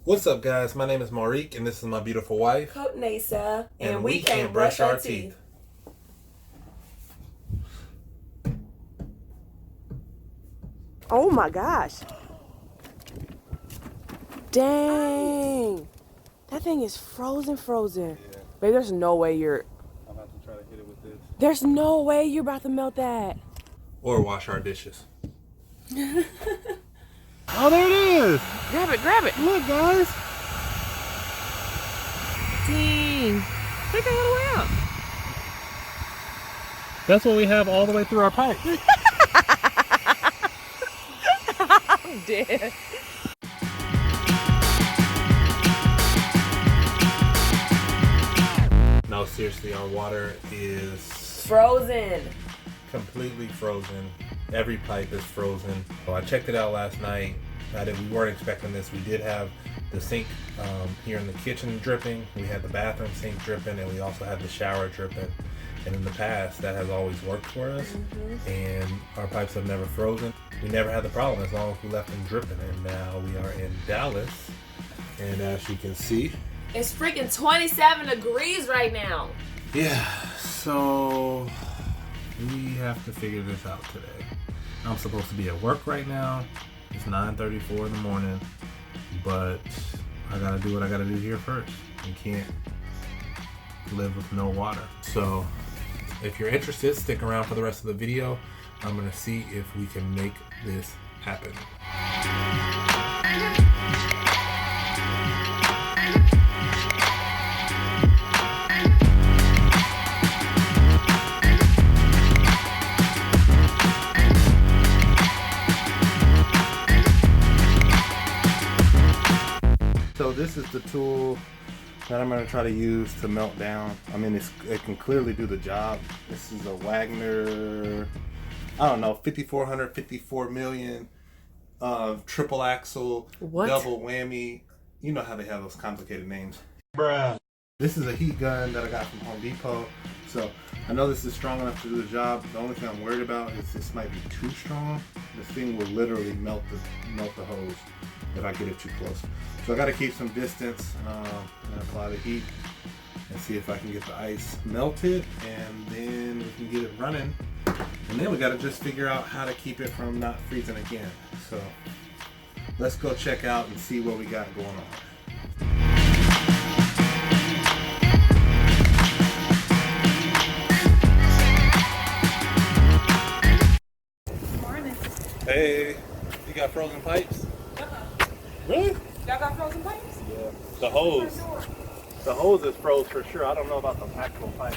What's up, guys? My name is Marique, and this is my beautiful wife, Nasa, and we can't brush our teeth. Oh my gosh. Dang. That thing is frozen. Yeah. Babe, there's no way you're... I'm about to try to hit it with this. There's no way you're about to melt that. Or wash our dishes. Oh, there it is! Grab it. Look, guys! Dang. Take that all the way out. That's what we have all the way through our pipe. I'm dead. No, seriously, our water is Frozen. completely frozen. Every pipe is frozen. So I checked it out last night. We weren't expecting this. We did have the sink here in the kitchen dripping. We had the bathroom sink dripping, and we also had the shower dripping. And in the past, that has always worked for us. And our pipes have never frozen. We never had the problem as long as we left them dripping. And now we are in Dallas. And as you can see, It's freaking 27 degrees right now. yeah, so we have to figure this out today. I'm supposed to be at work right now. It's 9:34 in the morning, but I gotta do what I gotta do here first. You can't live with no water. So if you're interested, stick around for the rest of the video. I'm gonna see if we can make this happen. So this is the tool that I'm going to try to use to melt down. I mean, it can clearly do the job. This is a Wagner, I don't know, 5400, 54 million, triple axle, double whammy. You know how they have those complicated names. Bruh. This is a heat gun that I got from Home Depot. So I know this is strong enough to do the job. The only thing I'm worried about is this might be too strong. This thing will literally melt the hose if I get it too close. So I got to keep some distance and apply the heat and see if I can get the ice melted, and then we can get it running. And then we got to just figure out how to keep it from not freezing again. So let's go check out and see what we got going on. Morning. Hey, you got frozen pipes? Really? Y'all got frozen pipes? Yeah. The hose is froze for sure. I don't know about the actual pipe.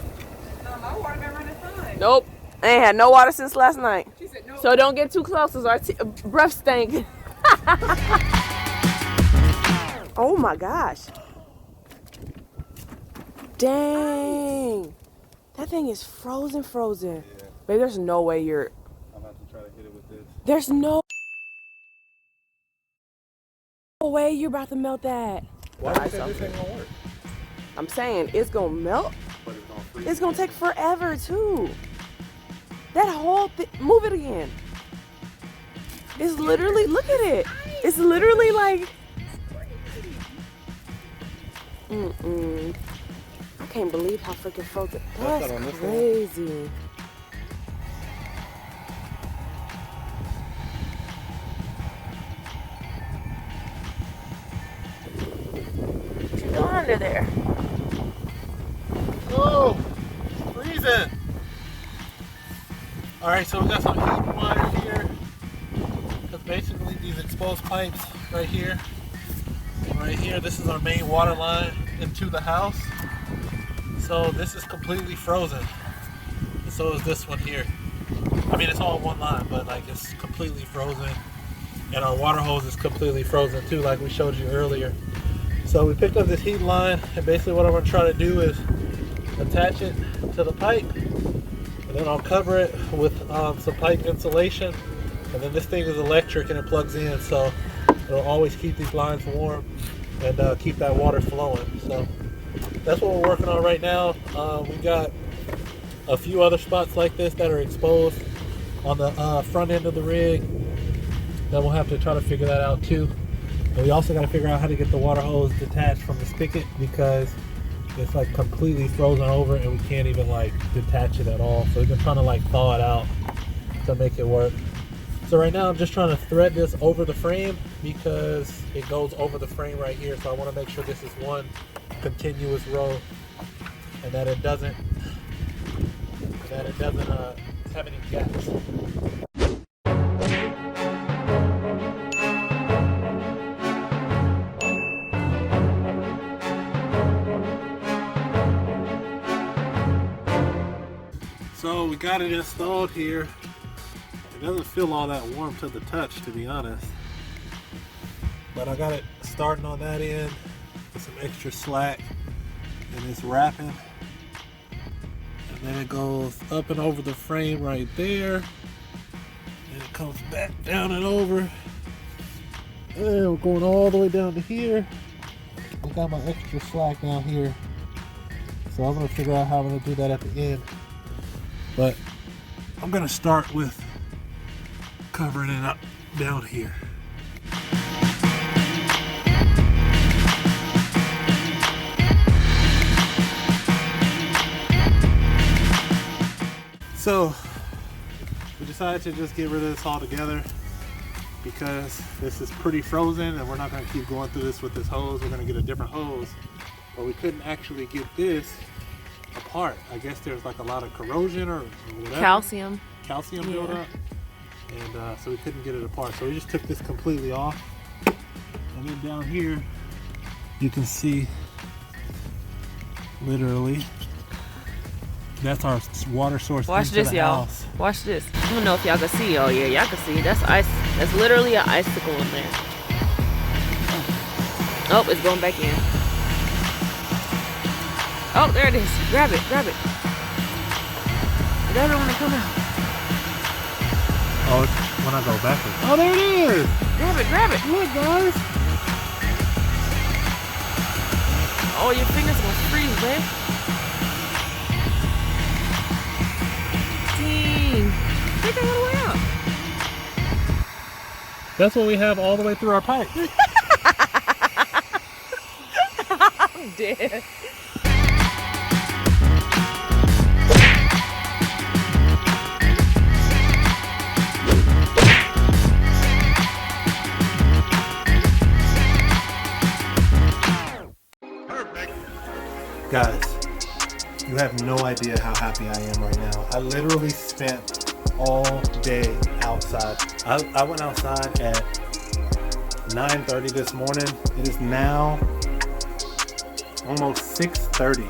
No, my water been running fine. Nope. I ain't had no water since last night. She said no. So don't get too close because our breath stink. Oh my gosh. Dang. That thing is frozen. Yeah. Babe, there's no way you're... I'm about to try to hit it with this. There's no way you're about to melt that. Why do you think this ain't gonna work? I'm saying it's gonna melt. But it's gonna freeze. It's gonna take forever too. That whole thing, move it again. It's literally, look at it. It's literally like, I can't believe how freaking frozen. That's not on That's this one. crazy. What you doing under there? Oh, it's freezing. All right, so we got some heat water here. Because basically these exposed pipes right here, this is our main water line into the house. So this is completely frozen. And so is this one here. I mean, it's all one line, but like it's completely frozen. And our water hose is completely frozen too, like we showed you earlier. So we picked up this heat line, and basically what I'm going to try to do is attach it to the pipe, and then I'll cover it with some pipe insulation. And then this thing is electric and it plugs in, so it'll always keep these lines warm and keep that water flowing. So that's what we're working on right now. We got a few other spots like this that are exposed on the front end of the rig. Then we'll have to try to figure that out too. And we also got to figure out how to get the water hose detached from the spigot because it's like completely frozen over and we can't even like detach it at all. So we've been trying to like thaw it out to make it work. So right now I'm just trying to thread this over the frame because it goes over the frame right here. So I want to make sure this is one continuous row and that it doesn't have any gaps. So we got it installed here. It doesn't feel all that warm to the touch, to be honest. But I got it starting on that end with some extra slack and it's wrapping. And then it goes up and over the frame right there. And it comes back down and over. And we're going all the way down to here. I got my extra slack down here. So I'm gonna figure out how I'm gonna do that at the end. But I'm gonna start with covering it up down here. So we decided to just get rid of this altogether because this is pretty frozen and we're not gonna keep going through this with this hose. We're gonna get a different hose, but we couldn't actually get this apart. I guess there's like a lot of corrosion or whatever. Calcium built up, and so we couldn't get it apart. So we just took this completely off, and then down here you can see literally that's our water source. Watch into this, the y'all. house. Watch this. I don't know if y'all can see. Oh yeah, y'all can see. That's ice. That's literally an icicle in there. Oh, it's going back in. Oh, there it is. Grab it, grab it. Grab it when it come out. Oh, it's when I go backwards. Oh, there it is. Grab it, grab it. Look, guys. Oh, your fingers gonna freeze, man. Dang. Take that all the way out. That's what we have all the way through our pipe. I'm dead. Guys, you have no idea how happy I am right now. I literally spent all day outside. I went outside at 9:30 this morning. It is now almost 6:30.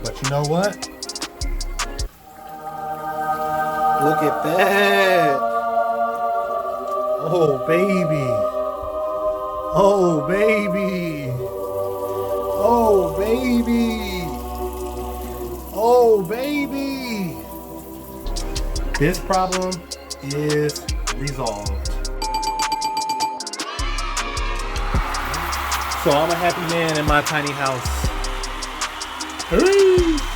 But you know what? Look at that. Oh, baby. Oh, baby. Oh, baby. Oh, baby. This problem is resolved. So I'm a happy man in my tiny house. Peace.